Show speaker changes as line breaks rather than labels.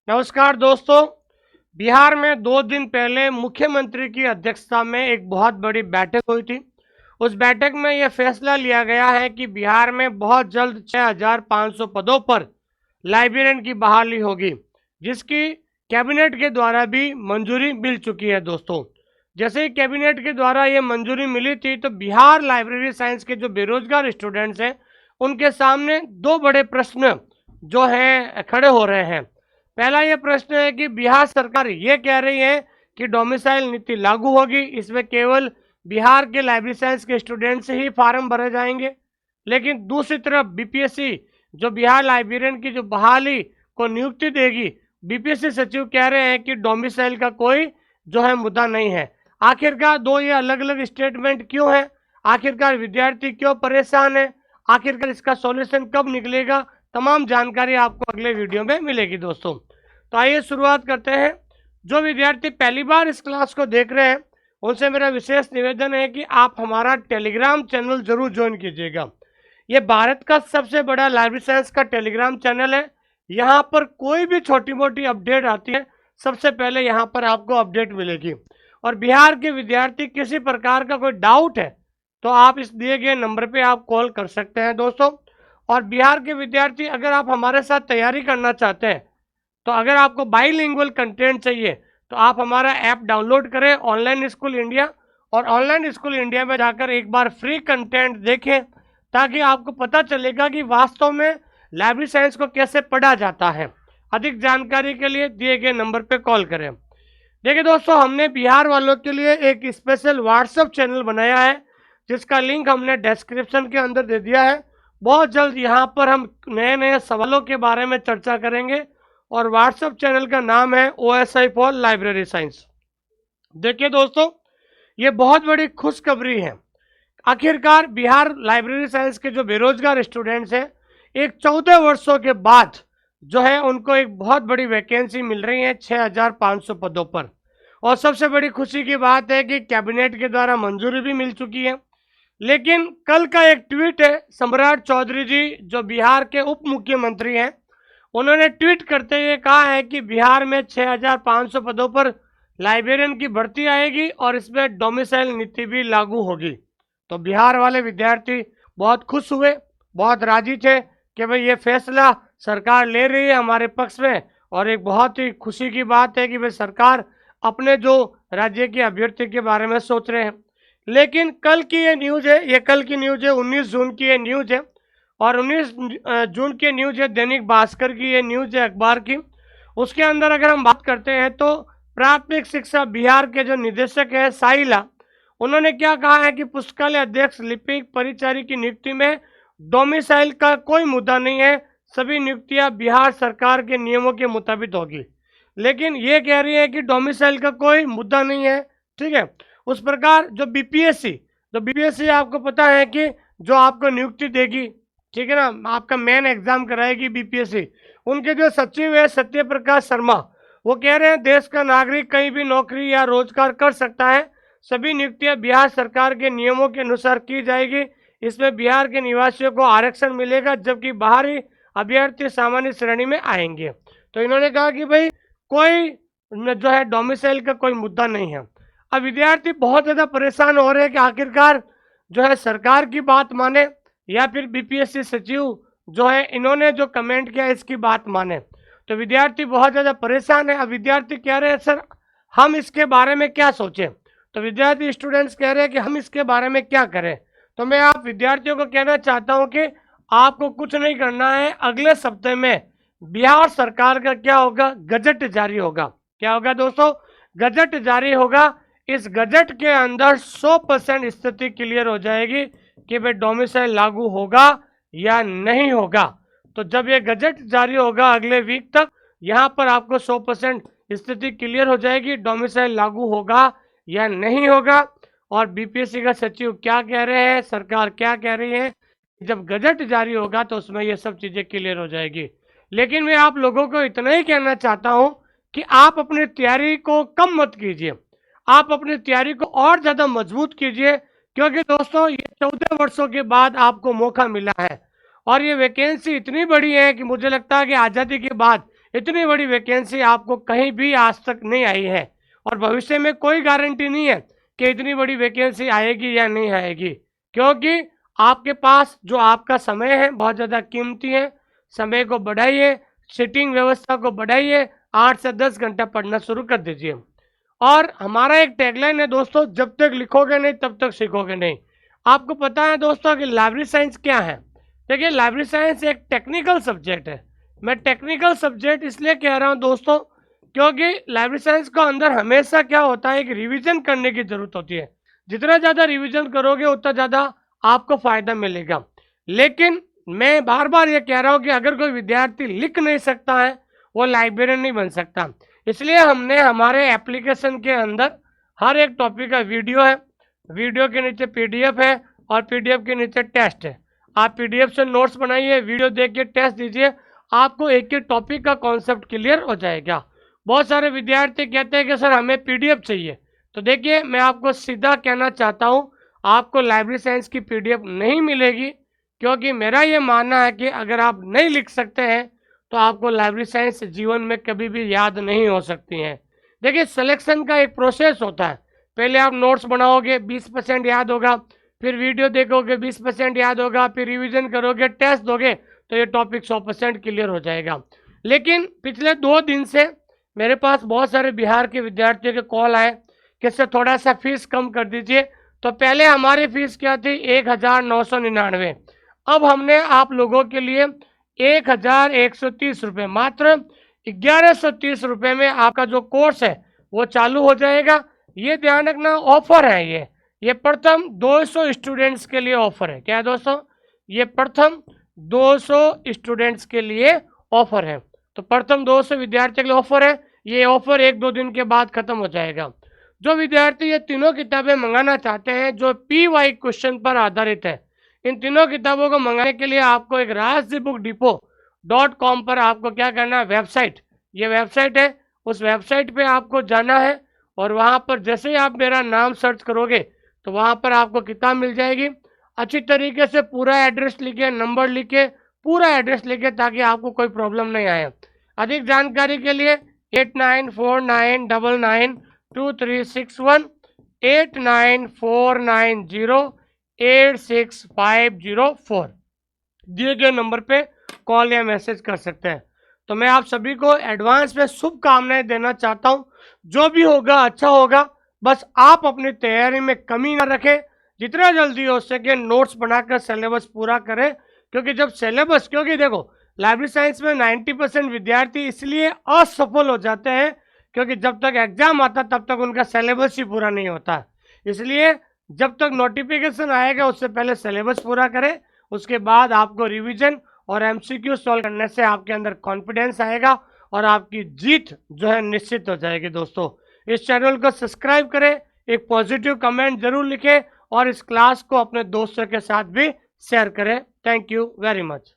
नमस्कार दोस्तों। बिहार में 2 दिन पहले मुख्यमंत्री की अध्यक्षता में एक बहुत बड़ी बैठक हुई थी। उस बैठक में यह फैसला लिया गया है कि बिहार में बहुत जल्द 6,500 पदों पर लाइब्रेरियन की बहाली होगी, जिसकी कैबिनेट के द्वारा भी मंजूरी मिल चुकी है। दोस्तों, जैसे ही कैबिनेट के द्वारा ये मंजूरी मिली थी तो बिहार लाइब्रेरी साइंस के जो बेरोजगार स्टूडेंट्स हैं उनके सामने 2 बड़े प्रश्न जो हैं खड़े हो रहे हैं। पहला ये प्रश्न है कि बिहार सरकार ये कह रही है कि डोमिसाइल नीति लागू होगी, इसमें केवल बिहार के लाइब्रेरी साइंस के स्टूडेंट्स ही फार्म भरे जाएंगे। लेकिन दूसरी तरफ बीपीएससी जो बिहार लाइब्रेरियन की जो बहाली को नियुक्ति देगी, बीपीएससी सचिव कह रहे हैं कि डोमिसाइल का कोई जो है मुद्दा नहीं है। आखिरकार दो ये अलग अलग स्टेटमेंट क्यों है? आखिरकार विद्यार्थी क्यों परेशान है? आखिरकार इसका सॉल्यूशन कब निकलेगा? तमाम जानकारी आपको अगले वीडियो में मिलेगी। दोस्तों, तो आइए शुरुआत करते हैं। जो विद्यार्थी पहली बार इस क्लास को देख रहे हैं उनसे मेरा विशेष निवेदन है कि आप हमारा टेलीग्राम चैनल जरूर ज्वाइन कीजिएगा। ये भारत का सबसे बड़ा लाइब्रेरी साइंस का टेलीग्राम चैनल है। यहाँ पर कोई भी छोटी मोटी अपडेट आती है सबसे पहले यहाँ पर आपको अपडेट मिलेगी। और बिहार के विद्यार्थी किसी प्रकार का कोई डाउट है तो आप इस दिए गए नंबर पे आप कॉल कर सकते हैं। दोस्तों, और बिहार के विद्यार्थी अगर आप हमारे साथ तैयारी करना चाहते हैं तो अगर आपको बाईलिंगुअल कंटेंट चाहिए तो आप हमारा ऐप डाउनलोड करें ऑनलाइन स्कूल इंडिया, और ऑनलाइन स्कूल इंडिया में जाकर एक बार फ्री कंटेंट देखें ताकि आपको पता चलेगा कि वास्तव में लाइब्रेरी साइंस को कैसे पढ़ा जाता है। अधिक जानकारी के लिए दिए गए नंबर पर कॉल करें। देखिए दोस्तों, हमने बिहार वालों के लिए एक स्पेशल व्हाट्सएप चैनल बनाया है जिसका लिंक हमने डिस्क्रिप्शन के अंदर दे दिया है। बहुत जल्द यहाँ पर हम नए नए सवालों के बारे में चर्चा करेंगे और व्हाट्सएप चैनल का नाम है OSI फॉर लाइब्रेरी साइंस। देखिए दोस्तों, ये बहुत बड़ी खुशखबरी है। आखिरकार बिहार लाइब्रेरी साइंस के जो बेरोजगार स्टूडेंट्स हैं एक 14 वर्षों के बाद जो है उनको एक बहुत बड़ी वैकेंसी मिल रही है 6,500 पदों पर। और सबसे बड़ी खुशी की बात है कि कैबिनेट के द्वारा मंजूरी भी मिल चुकी है। लेकिन कल का एक ट्वीट है, सम्राट चौधरी जी जो बिहार के उप मुख्यमंत्री हैं, उन्होंने ट्वीट करते हुए कहा है कि बिहार में 6,500 पदों पर लाइब्रेरियन की भर्ती आएगी और इसमें डोमिसाइल नीति भी लागू होगी। तो बिहार वाले विद्यार्थी बहुत खुश हुए, बहुत राजी थे कि भाई ये फैसला सरकार ले रही है हमारे पक्ष में। और एक बहुत ही खुशी की बात है कि भाई सरकार अपने जो राज्य के अभ्यर्थी के बारे में सोच रहे हैं। लेकिन कल की ये न्यूज़ है, ये कल की न्यूज़ है, 19 जून की ये न्यूज़ है। और 19 जून की न्यूज़ है, दैनिक भास्कर की ये न्यूज़ है, अखबार की। उसके अंदर अगर हम बात करते हैं तो प्राथमिक शिक्षा बिहार के जो निदेशक है साइला, उन्होंने क्या कहा है कि पुस्तकालय अध्यक्ष लिपिक परिचारी की नियुक्ति में डोमिसाइल का कोई मुद्दा नहीं है, सभी नियुक्तियां बिहार सरकार के नियमों के मुताबिक होगी। लेकिन ये कह रही है कि डोमिसाइल का कोई मुद्दा नहीं है, ठीक है। उस प्रकार जो बीपीएससी आपको पता है कि जो आपको नियुक्ति देगी, ठीक है ना, आपका मेन एग्जाम कराएगी बीपीएससी। उनके जो सचिव है सत्य प्रकाश शर्मा, वो कह रहे हैं देश का नागरिक कहीं भी नौकरी या रोजगार कर सकता है, सभी नियुक्तियां बिहार सरकार के नियमों के अनुसार की जाएगी। इसमें बिहार के निवासियों को आरक्षण मिलेगा जबकि बाहरी अभ्यर्थी सामान्य श्रेणी में आएंगे। तो इन्होंने कहा कि भाई कोई जो है डोमिसाइल का कोई मुद्दा नहीं है। अब विद्यार्थी बहुत ज़्यादा परेशान हो रहे हैं कि आखिरकार जो है सरकार की बात माने या फिर बीपीएससी सचिव जो है इन्होंने जो कमेंट किया इसकी बात माने। तो विद्यार्थी बहुत ज़्यादा परेशान है। अब विद्यार्थी कह रहे हैं सर हम इसके बारे में क्या सोचें। तो विद्यार्थी स्टूडेंट्स कह रहे हैं कि हम इसके बारे में क्या करें। तो मैं आप विद्यार्थियों को कहना चाहता हूं कि आपको कुछ नहीं करना है। अगले सप्ताह में बिहार सरकार का क्या होगा, गजट जारी होगा। क्या होगा दोस्तों? गजट जारी होगा। इस गजट के अंदर 100% स्थिति क्लियर हो जाएगी कि भाई डोमिसाइल लागू होगा या नहीं होगा। तो जब ये गजट जारी होगा अगले वीक तक, यहाँ पर आपको 100% स्थिति क्लियर हो जाएगी, डोमिसाइल लागू होगा या नहीं होगा। और बीपीएससी का सचिव क्या कह रहे हैं, सरकार क्या कह रही है, जब गजट जारी होगा तो उसमें ये सब चीज़ें क्लियर हो जाएगी। लेकिन मैं आप लोगों को इतना ही कहना चाहता हूँ कि आप अपनी तैयारी को कम मत कीजिए, आप अपनी तैयारी को और ज़्यादा मजबूत कीजिए, क्योंकि दोस्तों ये 14 वर्षों के बाद आपको मौका मिला है और ये वैकेंसी इतनी बड़ी है कि मुझे लगता है कि आज़ादी के बाद इतनी बड़ी वैकेंसी आपको कहीं भी आज तक नहीं आई है, और भविष्य में कोई गारंटी नहीं है कि इतनी बड़ी वैकेंसी आएगी या नहीं आएगी, क्योंकि आपके पास जो आपका समय है बहुत ज़्यादा कीमती है। समय को बढ़ाइए, सिटिंग व्यवस्था को बढ़ाइए, 8 से 10 घंटा पढ़ना शुरू कर दीजिए। और हमारा एक टैगलाइन है दोस्तों, जब तक लिखोगे नहीं तब तक सीखोगे नहीं। आपको पता है दोस्तों कि लाइब्रेरी साइंस क्या है? देखिए, लाइब्रेरी साइंस एक टेक्निकल सब्जेक्ट है। मैं टेक्निकल सब्जेक्ट इसलिए कह रहा हूँ दोस्तों, क्योंकि लाइब्रेरी साइंस को अंदर हमेशा क्या होता है कि रिवीजन करने की जरूरत होती है। जितना ज़्यादा रिवीजन करोगे उतना ज़्यादा आपको फायदा मिलेगा। लेकिन मैं बार बार ये कह रहा हूँ कि अगर कोई विद्यार्थी लिख नहीं सकता है वो लाइब्रेरियन नहीं बन सकता। इसलिए हमने हमारे एप्लीकेशन के अंदर हर एक टॉपिक का वीडियो है, वीडियो के नीचे पीडीएफ है और पीडीएफ के नीचे टेस्ट है। आप पीडीएफ से नोट्स बनाइए, वीडियो देख के टेस्ट दीजिए, आपको एक एक टॉपिक का कॉन्सेप्ट क्लियर हो जाएगा। बहुत सारे विद्यार्थी कहते हैं कि सर हमें पीडीएफ चाहिए, तो देखिए मैं आपको सीधा कहना चाहता हूँ, आपको लाइब्रेरी साइंस की पीडीएफ नहीं मिलेगी, क्योंकि मेरा ये मानना है कि अगर आप नहीं लिख सकते हैं तो आपको लाइब्रेरी साइंस जीवन में कभी भी याद नहीं हो सकती हैं। देखिए, सिलेक्शन का एक प्रोसेस होता है। पहले आप नोट्स बनाओगे, 20% याद होगा, फिर वीडियो देखोगे, 20% याद होगा, फिर रिवीजन करोगे, टेस्ट दोगे तो ये टॉपिक 100% क्लियर हो जाएगा। लेकिन पिछले 2 दिन से मेरे पास बहुत सारे बिहार के विद्यार्थियों के कॉल आए कि सर थोड़ा सा फीस कम कर दीजिए। तो पहले हमारी फीस क्या थी? 1999। अब हमने आप लोगों के लिए 1130 रुपये, मात्र 1130 रुपये में आपका जो कोर्स है वो चालू हो जाएगा। ये ध्यान रखना, ऑफर है ये प्रथम 200 स्टूडेंट्स के लिए ऑफर है। क्या है दोस्तों? ये प्रथम 200 स्टूडेंट्स के लिए ऑफर है। तो प्रथम 200 विद्यार्थियों के लिए ऑफर है। ये ऑफर 1-2 दिन के बाद खत्म हो जाएगा। जो विद्यार्थी ये तीनों किताबें मंगाना चाहते हैं जो PY क्वेश्चन पर आधारित है, इन तीनों किताबों को मंगाने के लिए आपको एक rajbuckdepot.com पर आपको क्या करना है, वेबसाइट, ये वेबसाइट है, उस वेबसाइट पे आपको जाना है और वहाँ पर जैसे ही आप मेरा नाम सर्च करोगे तो वहाँ पर आपको किताब मिल जाएगी। अच्छी तरीके से पूरा एड्रेस लिखे, नंबर लिखे, पूरा एड्रेस लिखे, ताकि आपको कोई प्रॉब्लम नहीं आए। अधिक जानकारी के लिए 8949992361 8949086504 दिए गए नंबर पे कॉल या मैसेज कर सकते हैं। तो मैं आप सभी को एडवांस में शुभकामनाएं देना चाहता हूं। जो भी होगा अच्छा होगा, बस आप अपनी तैयारी में कमी ना रखें, जितना जल्दी हो सके नोट्स बनाकर सिलेबस पूरा करें। क्योंकि जब सिलेबस, क्योंकि देखो लाइब्रेरी साइंस में 90% विद्यार्थी इसलिए असफल हो जाते हैं क्योंकि जब तक एग्जाम आता तब तक उनका सिलेबस ही पूरा नहीं होता। इसलिए जब तक नोटिफिकेशन आएगा उससे पहले सिलेबस पूरा करें, उसके बाद आपको रिवीजन और MCQ सॉल्व करने से आपके अंदर कॉन्फिडेंस आएगा और आपकी जीत जो है निश्चित हो जाएगी। दोस्तों, इस चैनल को सब्सक्राइब करें, एक पॉजिटिव कमेंट जरूर लिखें और इस क्लास को अपने दोस्तों के साथ भी शेयर करें। Thank you very much.